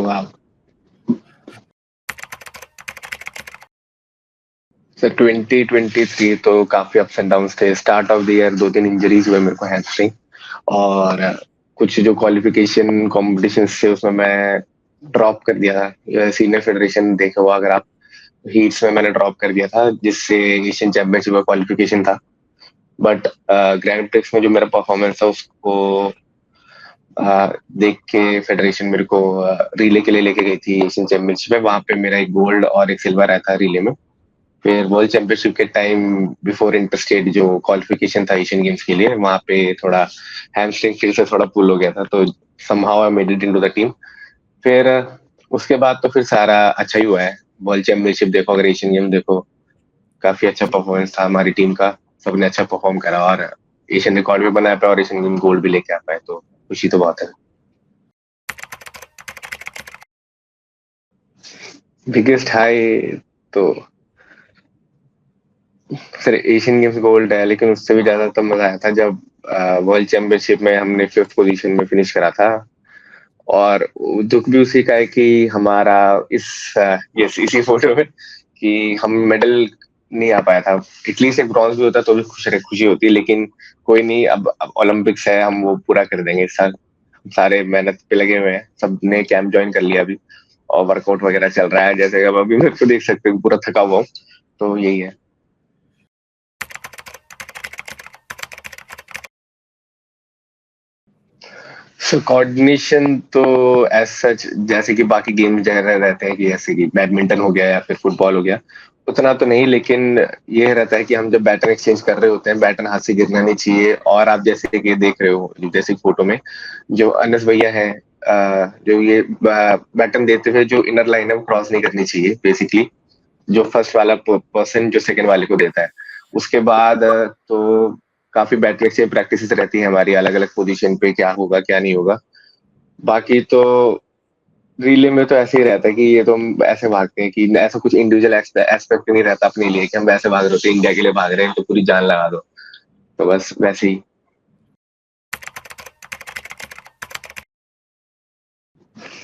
वाह। सर 2023 तो काफी अप्स एंड डाउन थे। Start of the year 2-3 injuries हुए मेरे को हैमस्ट्रिंग, और कुछ जो क्वालिफिकेशन कॉम्पिटिशन थे उसमें मैं ड्रॉप कर दिया था। सीनियर फेडरेशन देखा हुआ अगर आप, हीट्स में मैंने ड्रॉप कर दिया था जिससे एशियन चैंपियनशिप का क्वालिफिकेशन था। बट ग्रैंड प्रिक्स में जो मेरा परफॉर्मेंस था उसको देख के फेडरेशन मेरे को रिले के लिए लेके गई थी एशियन चैंपियनशिप में। वहां पे मेरा एक गोल्ड और एक सिल्वर आया था रिले में। फिर वर्ल्ड चैंपियनशिप के टाइम बिफोर इंटर स्टेट जो क्वालिफिकेशन था एशियन गेम्स के लिए, वहां पे थोड़ा हैमस्ट्रिंग फिर से थोड़ा पुल हो गया था, तो somehow I made it into the team. फिर उसके बाद तो फिर सारा अच्छा ही हुआ है। वर्ल्ड चैंपियनशिप देखो, अगर एशियन गेम देखो, काफी अच्छा परफॉर्मेंस था हमारी टीम का। सबने अच्छा परफॉर्म करा और एशियन रिकॉर्ड भी बना पाया और एशियन गेम गोल्ड भी लेके आ पाए, तो खुशी तो बहुत है। बिगेस्ट हाई तो सर एशियन गेम्स गोल्ड है, लेकिन उससे भी ज्यादा तब मजा आया था जब वर्ल्ड चैंपियनशिप में हमने 5th पोजीशन में फिनिश करा था। और दुख भी उसी का है कि हमारा इस यस इसी फोटो में कि हम मेडल नहीं आ पाया था। एटलीस्ट एक ब्रॉन्ज भी होता तो भी खुशी होती, लेकिन कोई नहीं। अब ओलंपिक्स है, हम वो पूरा कर देंगे इस साल। सारे मेहनत पे लगे हुए हैं, सबने कैंप ज्वाइन कर लिया अभी, और वर्कआउट वगैरह चल रहा है। जैसे अब अभी मेरे को देख सकते हो पूरा थका हुआ हूँ, तो यही है। सो कोऑर्डिनेशन तो एज सच जैसे कि बाकी गेम जगह रहते हैं कि जैसे कि बैडमिंटन हो गया या फिर फुटबॉल हो गया, उतना तो नहीं। लेकिन ये रहता है कि हम जब बैटन एक्सचेंज कर रहे होते हैं, बैटन हाथ से गिरना नहीं चाहिए। और आप जैसे कि देख रहे हो जैसे फोटो में जो अनस भैया है, जो ये बैटन देते हुए जो इनर लाइन है वो क्रॉस नहीं करनी चाहिए बेसिकली। जो फर्स्ट वाला पर्सन जो सेकंड वाले को देता है, उसके बाद तो काफी बैटरी से प्रैक्टिस रहती है हमारी अलग अलग पोजीशन पे, क्या होगा क्या नहीं होगा। बाकी तो रिले में तो ऐसे ही रहता है कि ये तो हम ऐसे भागते हैं कि ऐसा कुछ इंडिविजुअल एस्पेक्ट नहीं रहता अपने लिए कि हम वैसे भाग रहे होते हैं, इंडिया के लिए भाग रहे हैं तो पूरी जान लगा दो। तो बस वैसे ही।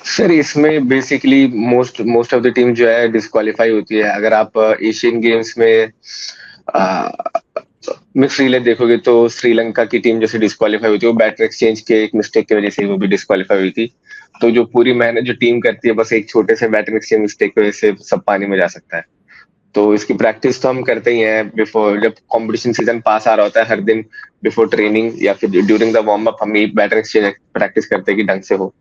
सर इसमें basically most most of the team जो है डिस्क्वालीफाई होती है। अगर आप एशियन गेम्स में मिक्स रिले देखोगे तो श्रीलंका की टीम जैसे डिस्क्वालीफाई हुई थी, वो बैटर एक्सचेंज के एक मिस्टेक की वजह से वो भी डिस्क्वालीफाई हुई थी। तो जो पूरी मेहनत जो टीम करती है, बस एक छोटे से बैटर एक्सचेंज मिस्टेक की वजह से सब पानी में जा सकता है। तो इसकी प्रैक्टिस तो हम करते ही हैं बिफोर, जब कंपटीशन सीजन पास आ रहा होता है हर दिन बिफोर ट्रेनिंग या फिर ड्यूरिंग द वार्म अप, हम ये बैटर एक्सचेंज प्रैक्टिस करते हैं कि ढंग से हो।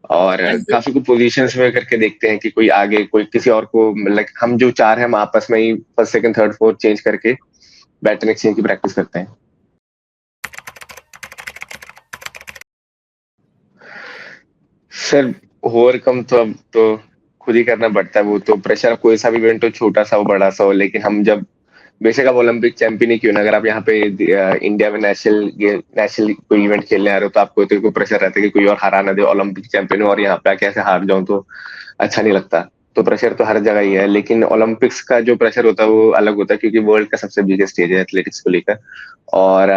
और काफी कुछ पोजीशंस में करके देखते हैं कि कोई आगे कोई किसी और को, लाइक हम जो चार हैं हम आपस में ही first second third fourth change करके बैटर एक्सचेंज की प्रैक्टिस करते हैं। सर ओवरकम तो अब तो खुद ही करना पड़ता है। वो तो प्रेशर कोई सा भी इवेंट हो, छोटा सा हो बड़ा सा हो, लेकिन हम जब बेशक आप ओलंपिक चैंपियन ही क्यों ना, अगर आप यहाँ पे इंडिया में नेशनल कोई इवेंट खेलने आ रहे हो तो आपको तो कोई प्रेशर रहता है कि कोई और हरा ना दे, ओलंपिक चैंपियन हो और यहाँ पे कैसे हार जाऊं तो अच्छा नहीं लगता। तो प्रेशर तो हर जगह ही है, लेकिन ओलंपिक्स का जो प्रेशर होता है वो अलग होता है क्योंकि वर्ल्ड का सबसे बिगेस्ट स्टेज है एथलेटिक्स को लेकर। और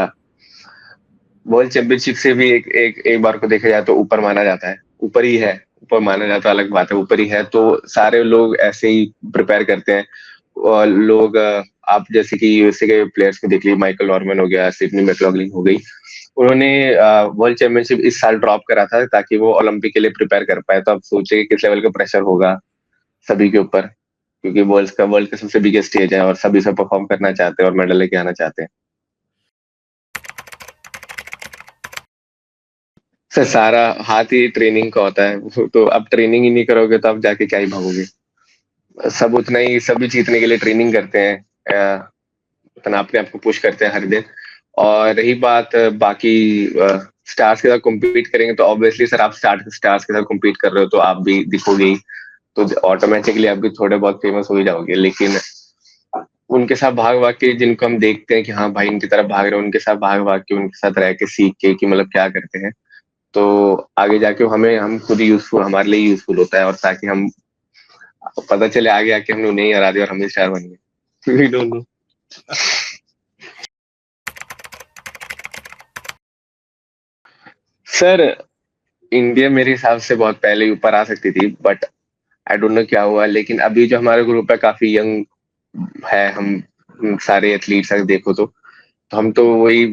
वर्ल्ड चैंपियनशिप से भी एक बार को देखा जाए तो ऊपर माना जाता है, ऊपर ही है। ऊपर माना जाता है अलग बात है, ऊपर ही है। तो सारे लोग ऐसे ही प्रिपेयर करते हैं। और लोग आप जैसे कि यूएसए के प्लेयर्स को देख लीजिए, माइकल नॉर्मन हो गया, सिडनी मैकलॉगलिन हो गई। उन्होंने वर्ल्ड चैंपियनशिप इस साल ड्रॉप करा था ताकि वो ओलंपिक के लिए प्रिपेयर कर पाए। तो आप सोचिए किस लेवल का प्रेशर होगा सभी के ऊपर, क्योंकि वर्ल्ड का सबसे बिगेस्ट स्टेज है और सभी से परफॉर्म करना चाहते हैं और मेडल लेके आना चाहते हैं। सर सारा हाथ ही ट्रेनिंग का होता है। वो तो अब ट्रेनिंग ही नहीं करोगे तो आप जाके क्या ही भागोगे। सब उतना ही, सभी जीतने के लिए ट्रेनिंग करते हैं, उतना अपने आप को पुश करते हैं हर दिन। और रही बात बाकी स्टार्स के साथ compete करेंगे तो ऑब्वियसली सर आप स्टार्स के साथ compete कर रहे हो तो आप भी दिखोगे ही, तो ऑटोमेटिकली आप भी थोड़े बहुत फेमस हो ही जाओगे। लेकिन उनके साथ भाग भाग के जिनको हम देखते हैं कि हाँ भाई इनकी तरफ भाग रहे हैं, उनके साथ भाग भाग के उनके साथ रह के सीख के कि मतलब क्या करते हैं, तो आगे जाके हम खुद ही यूजफुल, हमारे लिए यूजफुल होता है। और ताकि हम पता चले आगे आके हमने उन्हें ही हरा दिया और हम ही स्टार बन गए। We don't know. Sir India मेरे हिसाब से बहुत पहले ही ऊपर आ सकती थी, बट आई डोंट नो क्या हुआ। लेकिन अभी जो हमारा ग्रुप है काफी यंग है, हम सारे एथलीट्स अगर देखो तो हम तो वही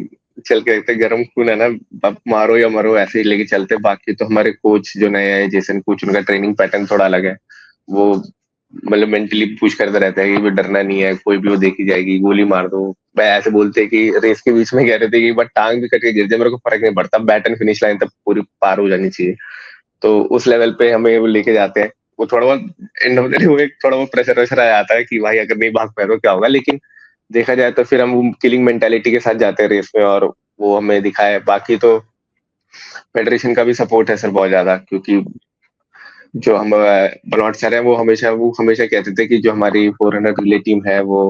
चल के रहते, गर्म खून है ना, अब मारो या मरो ऐसे ही लेके चलते। बाकी तो हमारे कोच जो नए आए, जेसन कोच, उनका ट्रेनिंग पैटर्न थोड़ा अलग है। वो मतलब मेंटली पुश करते रहता है कि भी डरना नहीं है, कोई भी वो देखी जाएगी, गोली मार दो। मैं ऐसे बोलते हैं कि रेस के बीच में कह रहे थे कि बस टांग भी कट के गिर जाए मेरे को फर्क नहीं पड़ता, बैट एंड फिनिश लाइन तक पूरी पार हो जानी चाहिए। तो उस लेवल पे हमें वो लेके जाते हैं। वो थोड़ा बहुत एंड ऑफ द डे वो एक थोड़ा बहुत प्रेशर वैशर आ जाता है कि भाई अगर नहीं भाग पाए तो क्या होगा। लेकिन देखा जाए तो फिर हम किलिंग मेंटेलिटी के साथ जाते हैं रेस में, और वो हमें दिखाए। बाकी तो फेडरेशन का भी सपोर्ट है सर बहुत ज्यादा, क्योंकि जो हम बलवाट सर है वो हमेशा कहते थे कि जो हमारी 400 रिले टीम है वो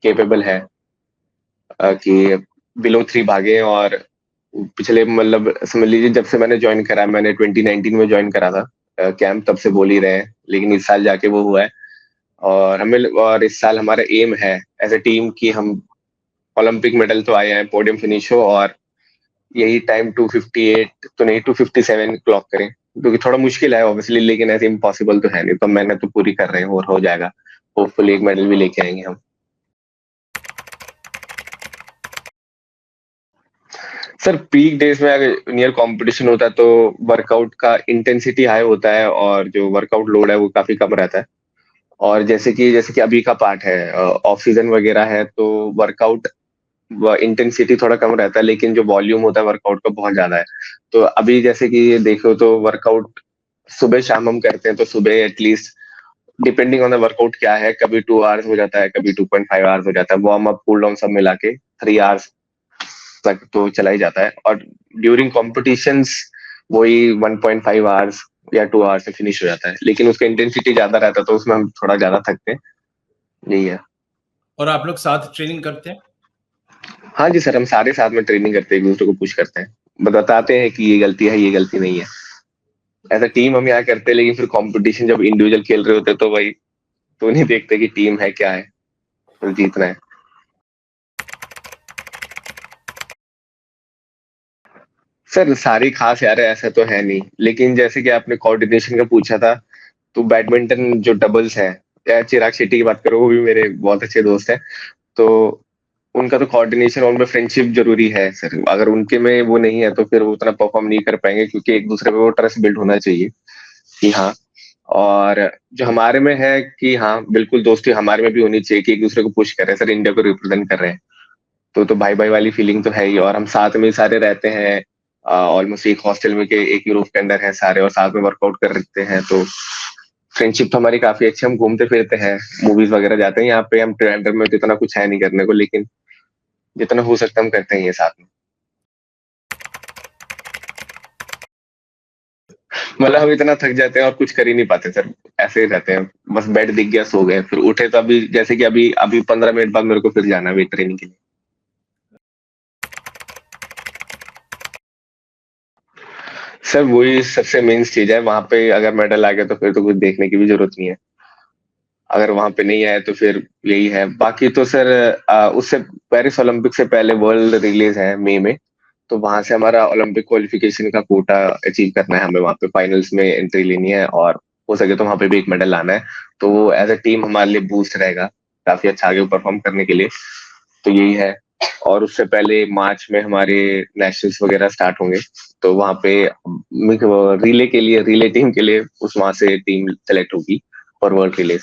केपेबल है कि बिलो 3 भागे। और पिछले मतलब समझ लीजिए जब से मैंने ज्वाइन करा, मैंने 2019 में ज्वाइन करा था कैंप, तब से बोल ही रहे हैं, लेकिन इस साल जाके वो हुआ है। और इस साल हमारा एम है एज ए टीम कि हम ओलंपिक मेडल तो आए हैं, पोडियम फिनिश हो, और यही टाइम 258 तो नहीं 257 क्लॉक करें। क्योंकि थोड़ा मुश्किल है ऑब्वियसली, लेकिन ऐसे इम्पॉसिबल तो है नहीं, तो मेहनत तो पूरी कर रहे हैं और हो जाएगा। होपफुली एक मेडल भी लेके आएंगे हम। सर पीक डेज में अगर नियर कंपटीशन होता है तो वर्कआउट का इंटेंसिटी हाई होता है, और जो वर्कआउट लोड है वो काफी कम रहता है। और जैसे कि अभी का पार्ट है, ऑफ सीजन वगैरह है, तो वर्कआउट इंटेंसिटी थोड़ा कम रहता है, लेकिन जो वॉल्यूम होता है वर्कआउट का बहुत ज्यादा है। तो अभी जैसे कि ये देखो तो वर्कआउट सुबह शाम हम करते हैं, तो सुबह at least depending on the workout क्या है, कभी 2 आवर्स हो जाता है, कभी 2.5 आवर्स हो जाता है, वार्म अप कूल डाउन सब मिला के 3 आवर्स तक तो चला ही जाता है। और ड्यूरिंग कॉम्पिटिशन्स वही 1.5 आवर्स या 2 आवर्स में फिनिश हो जाता है, लेकिन उसका इंटेंसिटी ज्यादा रहता है तो उसमें हम थोड़ा ज्यादा थकते हैं। यही है। और आप लोग साथ ट्रेनिंग करते हैं? हाँ जी सर, हम सारे साथ में ट्रेनिंग करते हैं, एक दूसरे को पुश करते हैं, बताते हैं कि ये गलती है ये गलती नहीं है। एज अ टीम हम यहाँ करते हैं, लेकिन फिर कंपटीशन जब इंडिविजुअल खेल रहे होते हैं तो भाई तो नहीं देखते कि टीम है क्या है, तो जीतना है। सर सारी खास यार ऐसा तो है नहीं, लेकिन जैसे कि आपने कोऑर्डिनेशन का पूछा था, तो बैडमिंटन जो डबल्स है, या चिराग शेट्टी की बात करो, वो भी मेरे बहुत अच्छे दोस्त हैं। तो उनका तो कोऑर्डिनेशन और उनमें फ्रेंडशिप जरूरी है सर। अगर उनके में वो नहीं है तो फिर वो उतना परफॉर्म नहीं कर पाएंगे, क्योंकि एक दूसरे पे वो ट्रस्ट बिल्ड होना चाहिए कि हाँ। और जो हमारे में है कि हाँ बिल्कुल दोस्ती हमारे में भी होनी चाहिए कि एक दूसरे को पुश कर रहे हैं सर, इंडिया को रिप्रेजेंट कर रहे हैं। तो भाई भाई वाली फीलिंग तो है ही, और हम साथ में ही सारे रहते हैं। ऑलमोस्ट एक हॉस्टल में के एक ही रूफ के अंदर है सारे, और साथ में वर्कआउट करते हैं, तो फ्रेंडशिप तो हमारी काफी अच्छी। हम घूमते फिरते हैं, मूवीज वगैरह जाते हैं। यहाँ पे हम ट्रिवेंड्रम में तो इतना कुछ है नहीं करने को, लेकिन जितना हो सकता है हम करते हैं ये साथ में। मतलब हम इतना थक जाते हैं और कुछ कर ही नहीं पाते सर, ऐसे ही रहते हैं। बस बेड दिख गया सो गए, फिर उठे तो अभी जैसे कि अभी अभी 15 मिनट बाद मेरे को फिर जाना है वेट ट्रेनिंग के लिए। सर वही सबसे मेन चीज है, वहां पे अगर मेडल आ गया तो फिर तो कुछ देखने की भी जरूरत नहीं है। अगर वहां पे नहीं आए तो फिर यही है। बाकी तो सर उससे पेरिस ओलंपिक से पहले वर्ल्ड रिलीज है मई में, तो वहां से हमारा ओलंपिक क्वालिफिकेशन का कोटा अचीव करना है हमें, वहां पे फाइनल्स में एंट्री लेनी है, और हो सके तो वहां पे भी एक मेडल लाना है। तो वो एज अ टीम हमारे लिए बूस्ट रहेगा काफी अच्छा आगे परफॉर्म करने के लिए। तो यही है। और उससे पहले मार्च में हमारे नेशनल्स वगैरह स्टार्ट होंगे, तो वहां पे रिले टीम के लिए उस वहां से टीम सेलेक्ट होगी फॉर वर्ल्ड रिलेज।